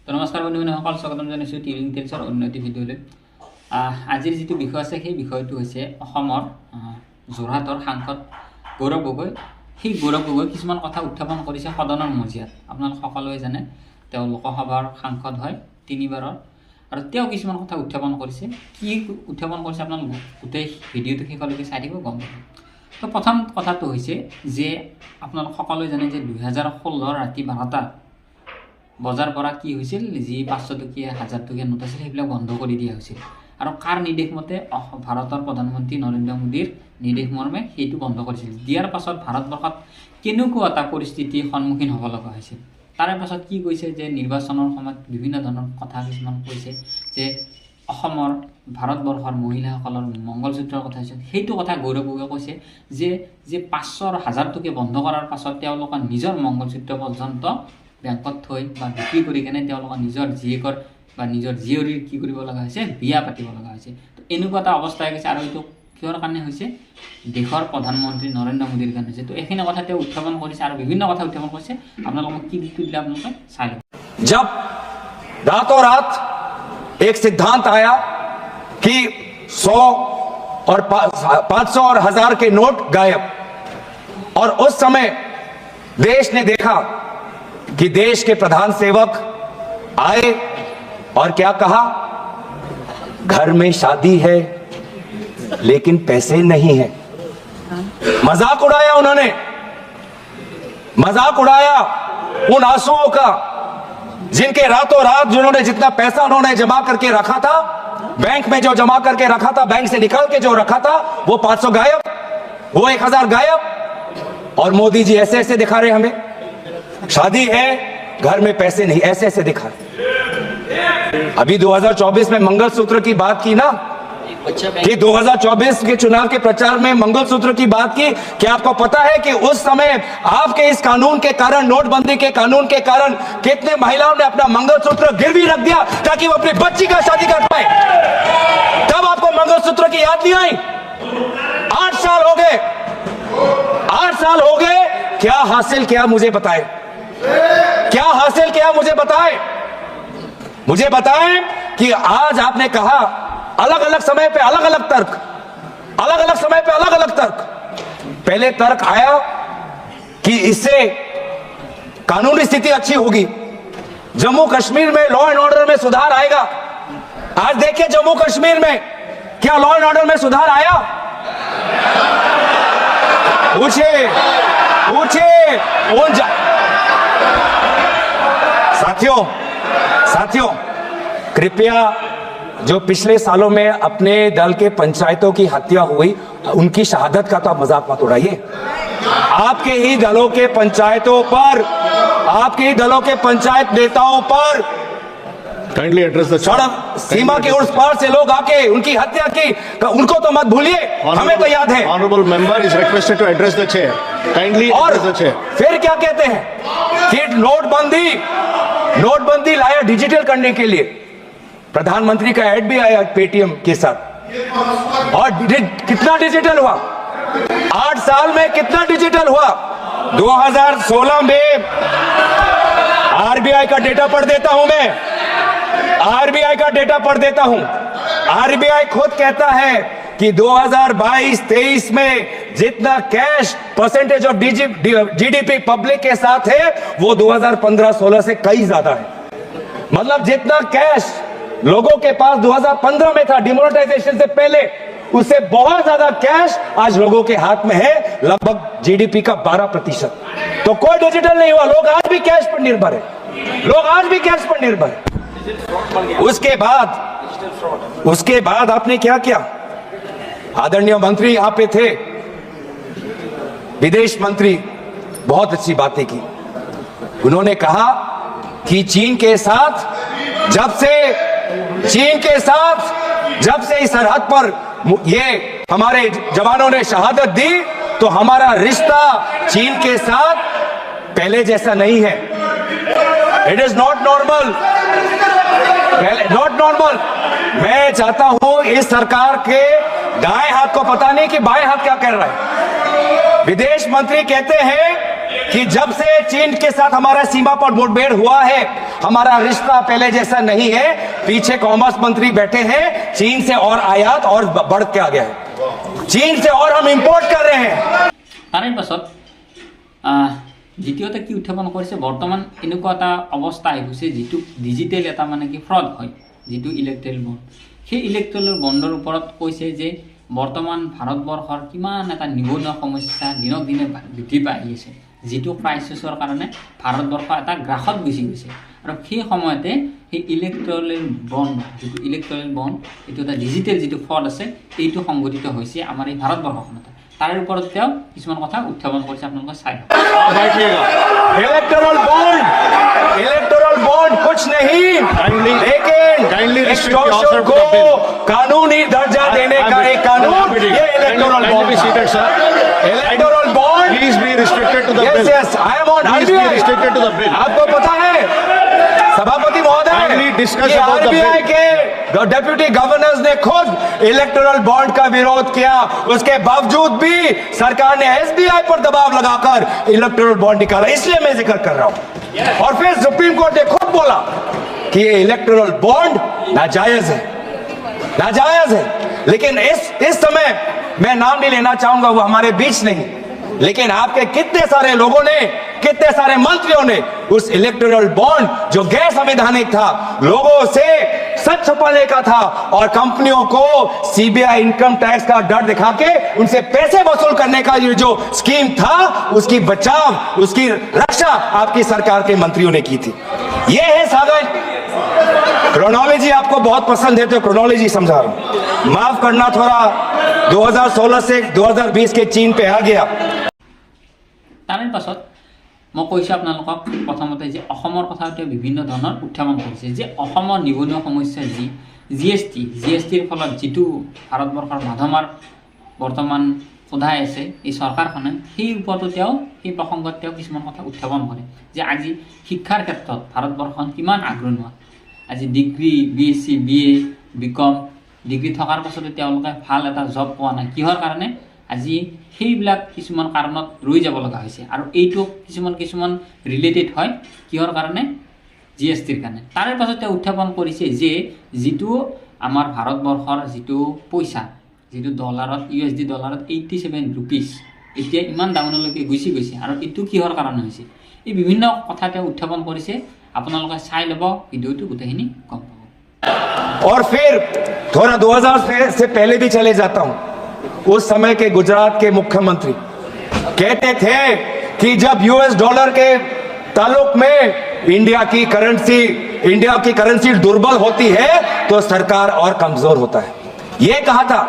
তো নমস্কাৰ বন্ধুসকল, স্বাগতম জনাইছোঁ টিভি ডিটেইলছৰ অন্য এটি ভিডিঅ'লৈ। আজিৰ যিটো বিষয় আছে সেই বিষয়টো হৈছে অসমৰ যোৰহাটৰ সাংসদ গৌৰৱ গগৈ। সেই গৌৰৱ গগৈ কিছুমান কথা উত্থাপন কৰিছে সদনৰ মজিয়াত। আপোনালোক সকলোৱে জানে তেওঁ লোকসভাৰ সাংসদ হয় 3 বাৰৰ, আৰু তেওঁ কিছুমান কথা উত্থাপন কৰিছে। কি উত্থাপন কৰিছে আপোনালোক গোটেই ভিডিঅ'টো শেষলৈকে চাই দিব, গম পাব। তো প্ৰথম কথাটো হৈছে যে আপোনালোক সকলোৱে জানে যে 2016 ৰাতি 12টা বজাৰ পৰা কি হৈছিল, যি 500 টকীয়া 1000 টকীয়া নোট আছিল সেইবিলাক বন্ধ কৰি দিয়া হৈছিল। আৰু কাৰ নিৰ্দেশ মতে? ভাৰতৰ প্ৰধানমন্ত্ৰী নৰেন্দ্ৰ মোদীৰ নিৰ্দেশ মৰ্মে সেইটো বন্ধ কৰিছিল। দিয়াৰ পাছত ভাৰতবৰ্ষত কেনেকুৱা এটা পৰিস্থিতিৰ সন্মুখীন হ'ব লগা হৈছিল। তাৰে পাছত কি কৈছে যে নিৰ্বাচনৰ সময়ত বিভিন্ন ধৰণৰ কথা কিছুমান কৈছে যে অসমৰ ভাৰতবৰ্ষৰ মহিলাসকলৰ মংগলসূত্ৰৰ কথা হৈছে। সেইটো কথা গৌৰৱ গগৈয়ে কৈছে যে 500 আৰু 1000 টকীয়া বন্ধ কৰাৰ পাছত তেওঁলোকৰ নিজৰ মংগলসূত্ৰ পৰ্যন্ত বেংকত থৈ বা বিক্ৰী কৰি কেনে তেওঁলোকৰ নিজৰ জীয়েকৰ বা নিজৰ জীয়ৰীৰ কি কৰিব লগা হৈছে, বিয়া পাতিব লগা হৈছে। তো এনেকুৱা এটা অৱস্থা হৈ গৈছে। আৰু এইটো কিহৰ কাৰণে হৈছে? দেশৰ প্ৰধানমন্ত্ৰী নৰেন্দ্ৰ মোদীৰ কাৰণে হৈছে। তো এইখিনি কথা তেওঁ উত্থাপন কৰিছে আৰু বিভিন্ন কথা উত্থাপন কৰিছে। আপোনালোকক কি দিটো দিলে আপোনালোকে চাই লওক। जब रातों रात एक सिद्धांत आया कि 100 और 500 और 1000 के नोट गायब, और उस समय देश ने देखा कि देश के प्रधान सेवक आए और क्या कहा, घर में शादी है लेकिन पैसे नहीं है। मजाक उड़ाया उन्होंने, मजाक उड़ाया उन आंसुओं का जिनके रातों रात जिन्होंने जितना पैसा उन्होंने जमा करके रखा था, बैंक में जो जमा करके रखा था, बैंक से निकाल के जो रखा था, वो 500 गायब, वो 1000 गायब। और मोदी जी ऐसे ऐसे दिखा रहे हमें, शादी है घर में पैसे नहीं, ऐसे ऐसे दिखा रहे। अभी 2024 में मंगलसूत्र की बात की ना, कि 2024 के चुनाव के प्रचार में मंगलसूत्र की बात की। क्या आपको पता है कि उस समय आपके इस कानून के कारण, नोटबंदी के कानून के कारण, कितने महिलाओं ने अपना मंगलसूत्र गिरवी रख दिया ताकि वो अपनी बच्ची का शादी कर पाए? तब आपको मंगलसूत्र की याद नहीं आई? 8 साल हो गए, 8 साल हो गए। क्या हासिल किया मुझे बताएं, क्या हासिल किया मुझे बताएं, मुझे बताएं कि आज आपने कहा अलग अलग समय पे अलग अलग तर्क, अलग अलग समय पे अलग अलग तर्क। पहले तर्क आया कि इससे कानूनी स्थिति अच्छी होगी, जम्मू कश्मीर में लॉ एंड ऑर्डर में सुधार आएगा। आज देखिए जम्मू कश्मीर में क्या लॉ एंड ऑर्डर में सुधार आया? पूछिए पूछिए उन साथियों कृपया जो पिछले सालों में अपने दल के पंचायतों की हत्या हुई, उनकी शहादत का तो आप मजाक मत उड़ाइए। आपके ही दलों के पंचायतों पर, आपके ही दलों के पंचायत नेताओं पर काइंडली एड्रेस द सड़क सीमा के उस पार से लोग आके उनकी हत्या की, उनको तो मत भूलिए, हमें तो याद है। Honourable member is requested to address the chair, kindly address the chair. फिर क्या कहते हैं कि नोटबंदी लाया डिजिटल करने के लिए। प्रधानमंत्री का ऐड भी आया पेटीएम के साथ, और कितना डिजिटल हुआ? 8 साल में कितना डिजिटल हुआ? 2016 में आरबीआई का डेटा पढ़ देता हूं मैं, आरबीआई का डेटा पढ़ देता हूं। आरबीआई खुद कहता है कि 2022-23 में जितना cash percentage of GDP public के साथ है, वो 2015-16 से कई ज्यादा है। मतलब जितना कैश लोगों के पास 2015 में था डिमोनेटाइजेशन से पहले, उससे बहुत ज्यादा कैश आज लोगों के हाथ में है, लगभग जीडीपी का 12%। तो कोई डिजिटल नहीं हुआ, लोग आज भी कैश पर निर्भर है, लोग आज भी कैश पर निर्भर है। उसके बाद आपने क्या किया? आदरणीय मंत्री यहाँ पे थे, विदेश मंत्री, बहुत अच्छी बातें की। उन्होंने कहा कि चीन के साथ जब से इस सरहद पर ये हमारे जवानों ने शहादत दी, तो हमारा रिश्ता चीन के साथ पहले जैसा नहीं है। It is not normal, not normal. मैं चाहता हूं इस सरकार के दाएं हाथ को पता नहीं कि बाएं हाथ क्या कर रहा है। विदेश मंत्री कहते हैं कि जब से चीन के साथ हमारा सीमा पर मुठभेड़ हुआ है, हमारा रिश्ता पहले जैसा नहीं है। पीछे कॉमर्स मंत्री बैठे हैं, चीन से और आयात और बढ़ के आ गया है, चीन से और हम इंपोर्ट कर रहे हैं। তাৰে পাছত দ্বিতীয়তে কি উত্থাপন কৰিছে, বৰ্তমান এনেকুৱা এটা অৱস্থা আহি গৈছে যিটো ডিজিটেল এটা মানে কি ফ্ৰড হয়, যিটো ইলেক্ট্ৰেল বণ্ড। সেই ইলেক্ট্ৰেল বণ্ডৰ ওপৰত কৈছে যে বৰ্তমান ভাৰতবৰ্ষৰ কিমান এটা নিবনুৱা সমস্যা দিনক দিনে বৃদ্ধি পাই আহি আছে, যিটো ক্ৰাইচিছৰ কাৰণে ভাৰতবৰ্ষ এটা গ্ৰাসত গুচি গৈছে। আৰু সেই সময়তে সেই ইলেক্ট্ৰেল বণ্ড, যিটো ইলেক্ট্ৰেল বণ্ড, এইটো এটা ডিজিটেল যিটো ফ্ৰড আছে, এইটো সংঘটিত হৈছে আমাৰ এই ভাৰতবৰ্ষখনত। তাৰে ওপৰত তেওঁ কিছুমান কথা উত্থাপন কৰিছে, আপোনালোকে চাই লওক। इलेक्टोरल बॉन्ड कुछ नहीं, लेकिन एक्सटॉर्शन को कानूनी दर्जा देने का एक कानून, ये electoral bond. Electoral bond Please be restricted to the bill. Yes, I am on Please be RBI. restricted to the bill. आपको पता है सभापति महोदय, Kindly discuss कि about the RBI bill. के डेप्यूटी गवर्नर्स ने खुद इलेक्टोरल बॉन्ड का विरोध किया, उसके बावजूद भी सरकार ने एसबीआई पर दबाव लगाकर इलेक्टोरल बॉन्ड निकाला, इसलिए मैं जिक्र कर रहा हूं। और फिर सुप्रीम कोर्ट ने खुद बोला कि ये इलेक्टोरल बॉन्ड नाजायज है, नाजायज है। लेकिन इस समय मैं नाम नहीं लेना चाहूंगा, वो हमारे बीच नहीं, लेकिन आपके कितने सारे लोगों ने, कितने सारे मंत्रियों ने उस इलेक्टोरल बॉन्ड जो गैर संवैधानिक था, लोगों से सच छुपाने का था और कंपनियों को सीबीआई इनकम टैक्स का डर दिखा के उनसे पैसे वसूल करने का ये जो स्कीम था, उसकी बचाव, उसकी रक्षा आपकी सरकार के मंत्रियों ने की थी। ये है सागर। क्रोनोलॉजी आपको बहुत पसंद है तो क्रोनोलॉजी समझा रहा हूं, माफ करना, थोड़ा 2016 से 2020 के चीन पे आ गया। তাৰে পাছত মই কৈছোঁ আপোনালোকক প্ৰথমতে যে অসমৰ কথা তেওঁ বিভিন্ন ধৰণৰ উত্থাপন কৰিছে, যে অসমৰ নিবনুৱা সমস্যা যি জিএছটিৰ ফলত যিটো ভাৰতবৰ্ষৰ মাধমাৰ বৰ্তমান সোধাই আছে এই চৰকাৰখনে, সেই ওপৰতো তেওঁ সেই প্ৰসংগত তেওঁ কিছুমান কথা উত্থাপন কৰে, যে আজি শিক্ষাৰ ক্ষেত্ৰত ভাৰতবৰ্ষখন কিমান আগৰণুৱা। আজি degree, BSc, BA, BCom degree থকাৰ পাছতো তেওঁলোকে ভাল এটা জব পোৱা নাই। কিহৰ কাৰণে? আজি সেইবিলাক কিছুমান কাৰণত ৰৈ যাব লগা হৈছে, আৰু এইটো কিছুমান ৰিলেটেড হয় কিহৰ কাৰণে? জিএছটিৰ কাৰণে। তাৰে পাছত তেওঁ উত্থাপন কৰিছে যে যিটো আমাৰ ভাৰতবৰ্ষৰ যিটো পইচা, যিটো ডলাৰত, USD ডলাৰত 87 ৰুপিজ, এতিয়া ইমান ডাউনলৈকে গুচি গৈছে, আৰু এইটো কিহৰ কাৰণে হৈছে? এই বিভিন্ন কথা তেওঁ উত্থাপন কৰিছে, আপোনালোকে চাই ল'ব ভিডিঅ'টো, গোটেইখিনি গম পাব। और फिर थोड़ा 2000 से पहले भी चले जाता हूं, उस समय के गुजरात के मुख्यमंत्री कहते थे कि जब US डॉलर के ताल्लुक में इंडिया की करेंसी दुर्बल होती है तो सरकार और कमजोर होता है। ये कहा था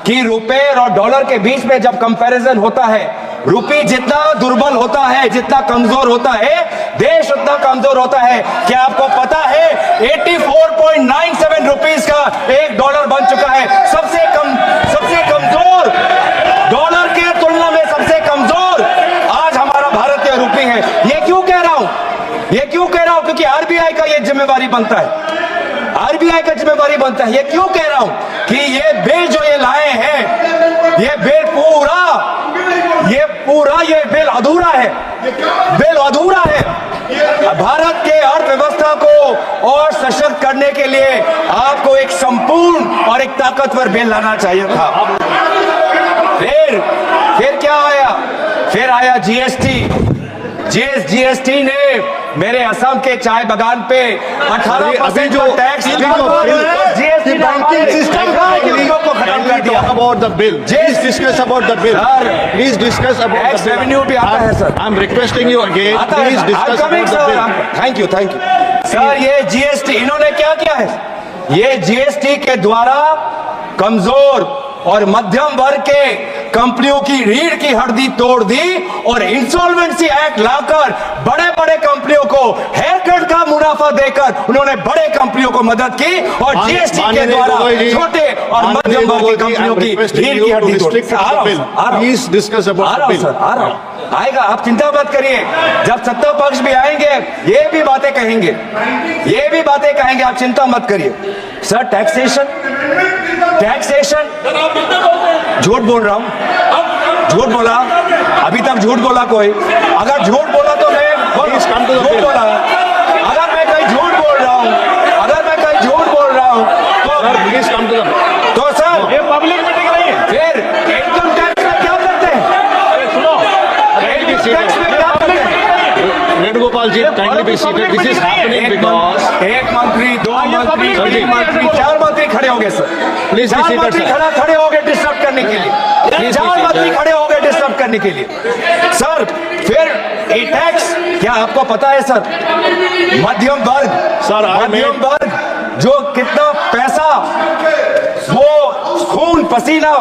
कि रुपए और डॉलर के बीच में जब कंपैरिजन होता है, रुपये जितना दुर्बल होता है, जितना कमजोर होता है, देश उतना कमजोर होता है। क्या आपको पता है 84.97 रुपीस का एक डॉलर बन चुका है, सबसे कमजोर डॉलर के तुलना में सबसे कमजोर आज हमारा भारतीय रुपये है। ये क्यों कह रहा हूं? क्योंकि RBI का ये जिम्मेवारी बनता है, RBI का जिम्मेवारी बनता है। ये क्यों कह रहा हूं कि ये बिल जो ये लाए हैं, ये बिल बिल अधूरा है, भारत के अर्थव्यवस्था को और सशक्त करने के लिए आपको एक संपूर्ण और एक ताकतवर बिल लाना चाहिए था। फिर क्या आया? फिर आया GST ने मेरे असम के चाय बागान पे 18% जो टैक्स GST banking system को खत्म कर दिया। About the bill. Please discuss about the bill. Please discuss about the bill. Revenue भी आता है sir. I'm requesting you again. Please discuss about the bill. Thank you sir. ये GST इन्होंने क्या किया है? ये GST के द्वारा कमजोर और मध्यम वर्ग के कंपनियों की रीढ़ की हड्डी तोड़ दी और इंसॉल्वेंसी एक्ट लाकर बड़े कंपनियों को हेयर कट का मुनाफा देकर उन्होंने बड़े कंपनियों को मदद की और GST के द्वारा छोटे और मध्यम वर्ग की कंपनियों की रीढ़ की हड्डी तोड़ दी। Please discuss about the bill. आएगा, आप चिंता मत करिए, जब सत्ता पक्ष भी आएंगे ये भी बातें कहेंगे, आप चिंता मत करिए। सर टैक्सेशन झूठ बोल रहा हूं, झूठ बोला, अभी तक झूठ बोला कोई? अगर झूठ बोला तो मैं झूठ बोला, अगर मैं कहीं be seated. This is happening because एक मंत्री, दो मंत्री, तीन मंत्री, चार मंत्री खड़े हो गए सर। Please be चार seated, मंत्री sir. खड़े हो गए डिस्टर्ब करने के लिए। Please be चार मंत्री seated. खड़े हो गए डिस्टर्ब करने के लिए। सर फिर ये टैक्स क्या आपको पता है सर? मध्यम वर्ग, Sir, I मध्यम made- वर्ग जो कितना पैसा वो खून पसीना,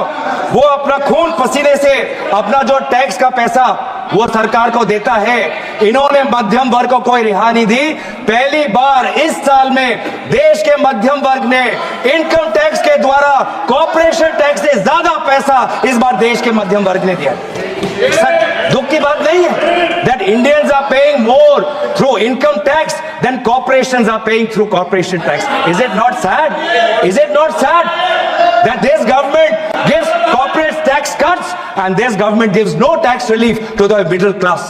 वो अपना खून पसीने से अपना जो टैक्स का पैसा वो सरकार को देता है, इन्होंने मध्यम वर्ग को कोई रिहा नहीं दी। पहली बार इस साल में देश के मध्यम वर्ग ने इनकम टैक्स के द्वारा कॉर्पोरेशन टैक्स से ज्यादा पैसा इस बार देश के मध्यम वर्ग ने दिया। सर दुख की बात नहीं है that Indians are paying more through income tax than corporations are paying through corporation tax. Is it not sad? Is it not sad that this government gives corporate tax cuts and this government gives no tax relief to the middle class?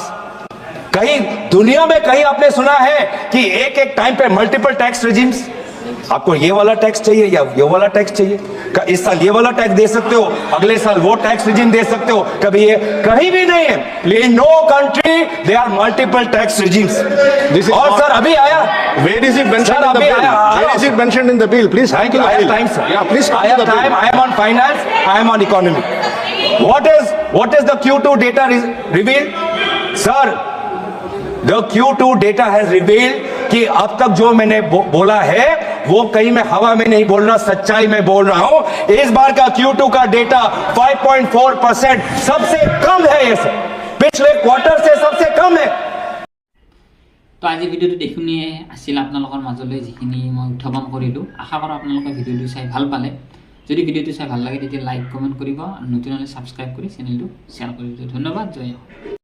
कहीं दुनिया में कहीं आपने सुना है कि एक एक टाइम पे मल्टीपल टैक्स रेजिम्स? आपको ये वाला टैक्स चाहिए या ये वाला टैक्स चाहिए? इस साल ये वाला टैक्स दे सकते हो, अगले साल वो टैक्स रेजिम दे सकते हो, कभी ये कहीं भी नहीं है। In no country they are multiple tax regimes. This is और not- सर अभी आया, where is it mentioned Sir, in the abhi bill? aaya- Where is it mentioned in the bill? Please come Thank to you. the I have bill. time, sir. Yeah, please I come to have the time. bill. I am on finance. I am on economy. What is the Q2 data revealed? Sir, the Q2 data has revealed कि अब तक जो मैंने बोला है वो कहीं मैं हवा में नहीं बोल रहा, सच्चाई में बोल रहा हूं। इस बार का Q2 का डेटा 5.4% सबसे कम है, ये सर पिछले क्वार्टर से सबसे कम है। তো আজি ভিডিঅ'টো দেখুনিয়ে আছিল আপোনালোকৰ মাজলৈ যিখিনি মই উত্থাপন কৰিলোঁ। আশা কৰোঁ আপোনালোকে ভিডিঅ'টো চাই ভাল পালে। যদি ভিডিঅ'টো চাই ভাল লাগে তেতিয়া লাইক কমেণ্ট কৰিব আৰু নতুন হ'লে ছাবস্ক্ৰাইব কৰি চেনেলটো শ্বেয়াৰ কৰি দিব। ধন্যবাদ। জয় হোক।